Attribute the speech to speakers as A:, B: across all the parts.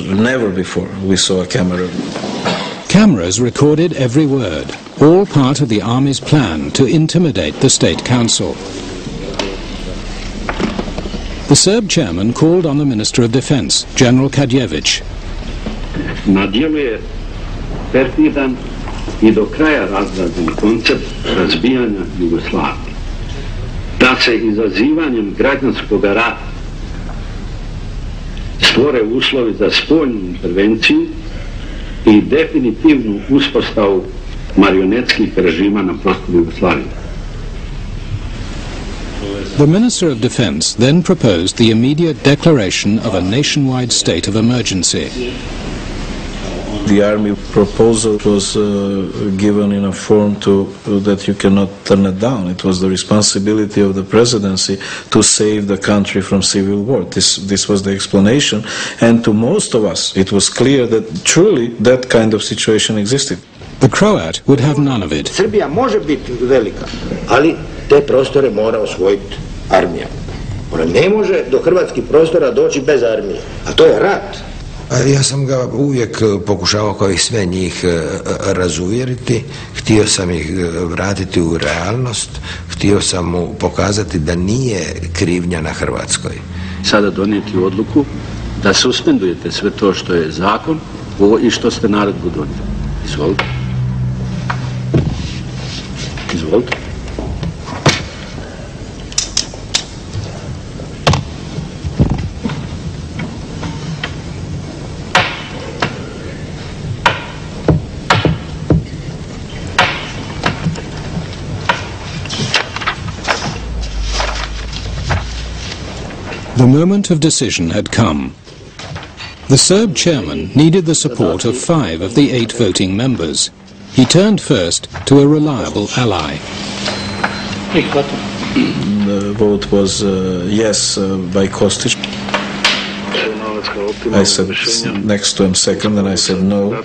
A: Never before we saw a camera.
B: Cameras recorded every word, all part of the army's plan to intimidate the State Council. The Serb chairman called on the Minister of Defense, General Kadjević.
C: Na dijelu je perfidan I do kraja razrađen koncept razbijanja Jugoslavije. Da se izazivanjem građanskog rata stvore uslovi za spoljnu intervenciju I definitivnu uspostavu marionetskih režima na prostoru Jugoslavije.
B: The Minister of Defense then proposed the immediate declaration of a nationwide state of emergency.
A: The army proposal was given in a form that you cannot turn it down. It was the responsibility of the presidency to save the country from civil war. This was the explanation, and to most of us it was clear that truly that kind of situation existed.
B: The Croat would have none of it.
D: Srbija može biti velika, ali te prostore mora osvojiti armija. Ona ne može do hrvatskih prostora doći bez armije, a to je rat.
E: Ja sam ga uvijek pokušavao kao I sve njih razuvjeriti, htio sam ih vratiti u realnost, htio sam mu pokazati da nije krivnja na Hrvatskoj.
C: Sada donijeti odluku da suspendujete sve to što je zakon I što ste naredbu donijeli. Izvolite. Izvolite.
B: The moment of decision had come. The Serb chairman needed the support of 5 of the 8 voting members. He turned first to a reliable ally.
A: The vote was yes by Kostić. I said next to him second, and I said no.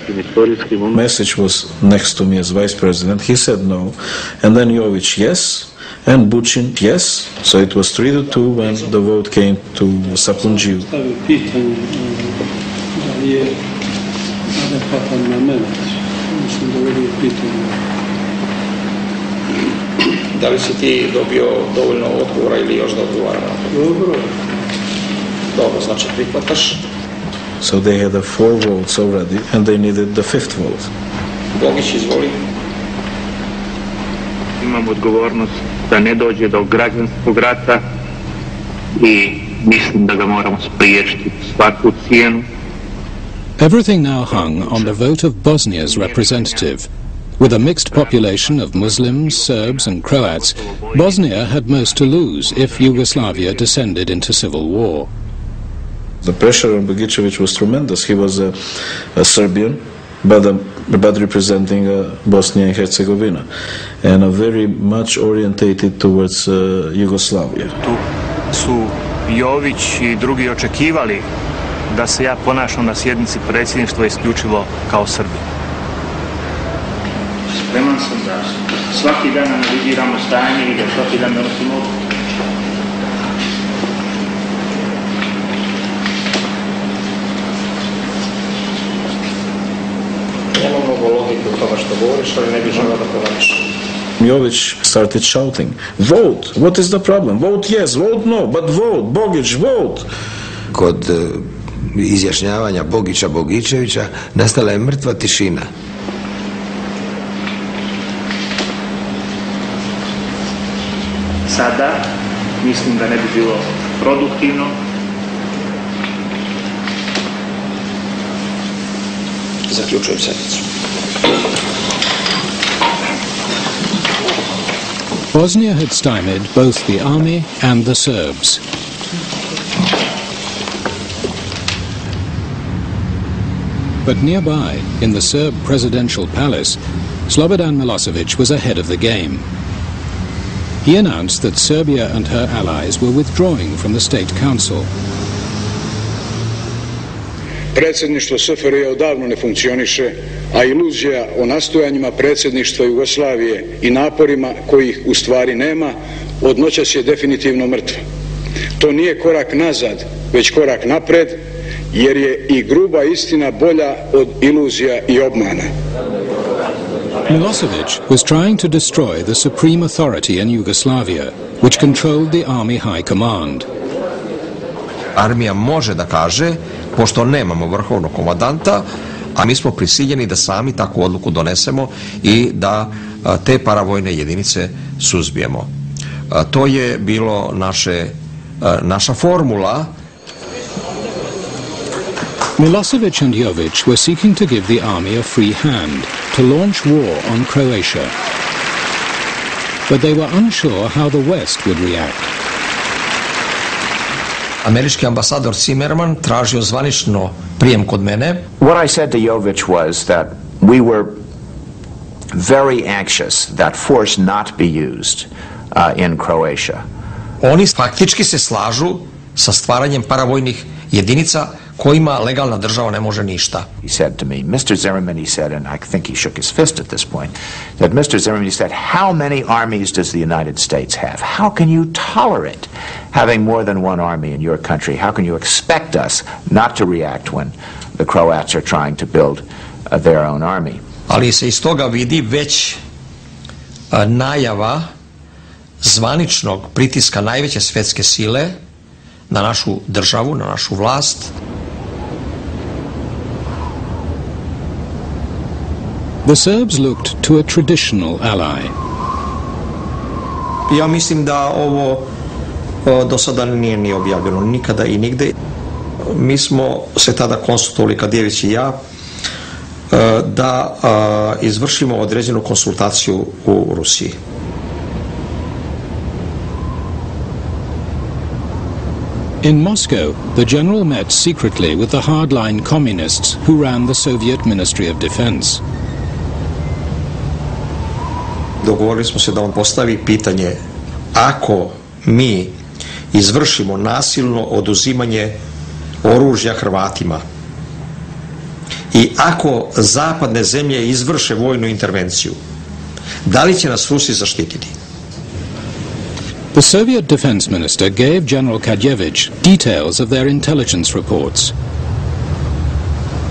A: Mesić was next to me as vice president. He said no. And then Jović yes. And Bučin, yes. So it was 3-2 when the vote came to Sapunđiju.
F: Da li si ti dobio dovoljno odgovora ili još da odgovara? Dobro, znači prihvataš.
A: So they had 4 votes already and they needed the 5th vote.
F: Bogić, izvoli.
G: Imam odgovornost da ne dođe do građanskog rata I mislim da ga moramo spriječiti svaku cijenu.
B: Everything now hung on the vote of Bosnia's representative. With a mixed population of Muslims, Serbs and Croats, Bosnia had most to lose if Yugoslavia descended into civil war.
A: The pressure on Bogićević was tremendous. He was a Serbian, but representing Bosnia and Herzegovina, and very much orientated towards Yugoslavia.
H: Tu su Jović I drugi očekivali da se ja ponašam na sjednici predsjedništva isključivo kao Srbin.
G: Spreman sam da svaki dan analiziramo stanje I da svaki dan donosimo odluke.
F: Nema mnogo logike u tome što govoriš, ali ne bih želeo da polemišem.
A: Jović started shouting, vote, what is the problem? Vote yes, vote no, but vote, Bogić, vote.
E: Kod izjašnjavanja Bogićevića nastala je mrtva tišina.
G: Sada mislim da ne bi bilo produktivno.
F: Zaključujem sjednicu.
B: Bosnia had stymied both the army and the Serbs. But nearby, in the Serb presidential palace, Slobodan Milosevic was ahead of the game. He announced that Serbia and her allies were withdrawing from the State Council.
I: Predsjedništvo SFRJ odavno ne funkcioniše, a iluzija o nastojanjima predsjedništva Jugoslavije I naporima kojih u stvari nema, od noćas je definitivno mrtva. To nije korak nazad, već korak napred jer je i gruba istina bolja od iluzija i obmana.
B: Milosevic was trying to destroy the supreme authority in Yugoslavia, which controlled the army high command.
J: Armija može da kaže, pošto nemamo vrhovnog komandanta, a mi smo prisiljeni da sami takvu odluku donesemo i da te paravojne jedinice suzbijemo. To je bilo naša formula.
B: Milosevic and Jovic were seeking to give the army a free hand to launch war on Croatia. But they were unsure how the West would react.
J: Američki ambasador Zimmerman tražio zvanično prijem kod mene.
K: What I said to Jovic was that we were very anxious that force not be used in Croatia.
J: Oni faktički se slažu sa stvaranjem paravojnih jedinica kojima legalna država ne može ništa.
K: He said to me, Mr. Zimmerman, he said, and I think he shook his fist at this point, that Mr. Zimmerman, he said, how many armies does the United States have? How can you tolerate having more than one army in your country? How can you expect us not to react when the Croats are trying to build their own army?
J: Ali se iz toga vidi već najava zvaničnog pritiska najveće svetske sile na našu državu, na našu vlast.
B: The Serbs looked to a traditional ally.
J: Ja mislim da ovo do sada nije ni objavljeno nikada i nigde. Mi smo se tada konsultovali, Kadjević i ja, da izvršimo određenu konsultaciju u Rusiji.
B: In Moscow, the general met secretly with the hardline communists who ran the Soviet Ministry of Defense.
J: Dogovorili smo se da on postavi pitanje: ako mi izvršimo nasilno oduzimanje oružja Hrvatima i ako zapadne zemlje izvrše vojnu intervenciju, da li će nas Rusi zaštititi?
B: The Soviet defense minister gave General Kadjević details of their intelligence reports.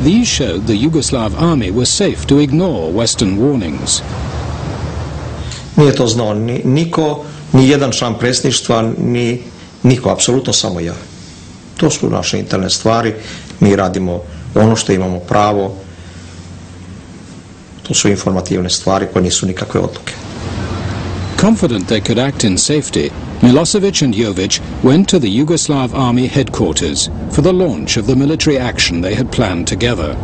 B: These showed the Yugoslav army was safe to ignore Western warnings.
J: Nije to znao niko, ni jedan član predsjedništva, ni niko, apsolutno samo ja. To su naše interne stvari, mi radimo ono što imamo pravo, to su informativne stvari koje nisu nikakve odluke.
B: Confident they could act in safety, Milosevic and Jovic went to the Yugoslav army headquarters for the launch of the military action they had planned together.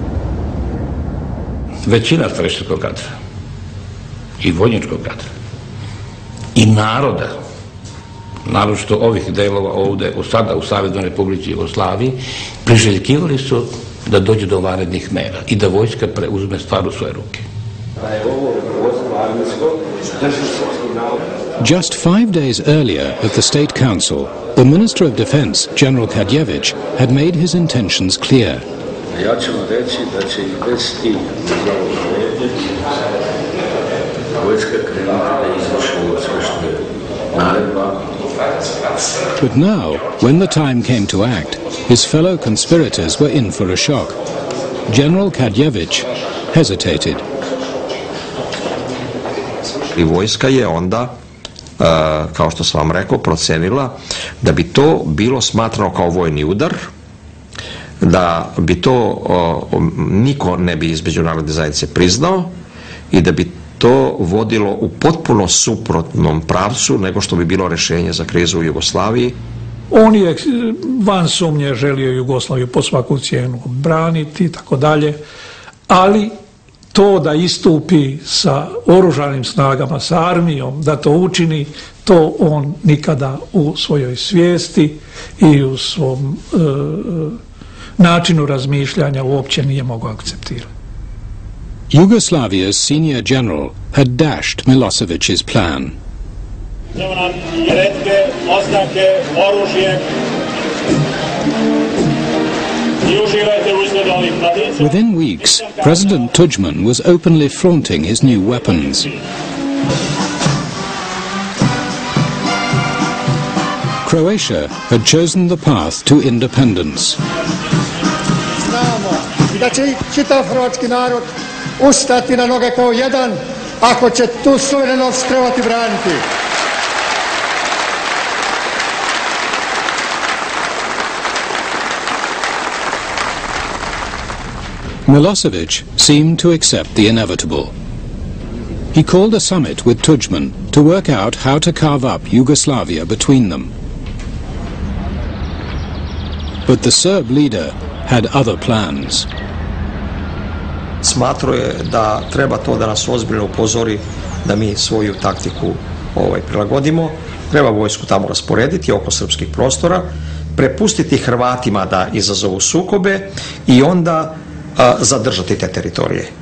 L: Većina strateškog kadra i vojničkog kadra i naroda, naročito ovih delova ovde, sada u Saveznoj Republici Jugoslaviji, priželjkivali su da dođe do vanrednih mera i da vojska preuzme stvar u svoje ruke.
B: Just 5 days earlier at the State Council, the Minister of Defense, General Kadjević, had made his intentions clear.
C: Ja ću vam reći da će i bez tih vojska krenuti da izvrši sve što je naredba.
B: But now, when the time came to act, his fellow conspirators were in for a shock. General Kadjević hesitated.
J: I vojska je onda, kao što sam vam rekao, procenila da bi to bilo smatrano kao vojni udar, da bi to niko ne bi iz međunarodne zajednice priznao i da bi to vodilo u potpuno suprotnom pravcu nego što bi bilo rješenje za krizu u Jugoslaviji.
M: On je van sumnje želio Jugoslaviju po svaku cijenu braniti i tako dalje, ali to da istupi sa oružanim snagama, sa armijom, da to učini, to on nikada u svojoj svijesti i u svom načinu razmišljanja uopće nije mogao akceptirati.
B: Yugoslavia's senior general had dashed Milosevic's plan. Within weeks, President Tudjman was openly flaunting his new weapons. Croatia had chosen the path to independence.
N: da će čitav hrvatski narod ustati na noge kao jedan ako će tu suverenost trebati braniti.
B: Milosevic seemed to accept the inevitable. He called a summit with Tudjman to work out how to carve up Yugoslavia between them. But the Serb leader had other plans.
J: Smatrao je da treba to da nas ozbiljno upozori da mi svoju taktiku prilagodimo. Treba vojsku tamo rasporediti oko srpskih prostora, prepustiti Hrvatima da izazovu sukobe i onda zadržati te teritorije.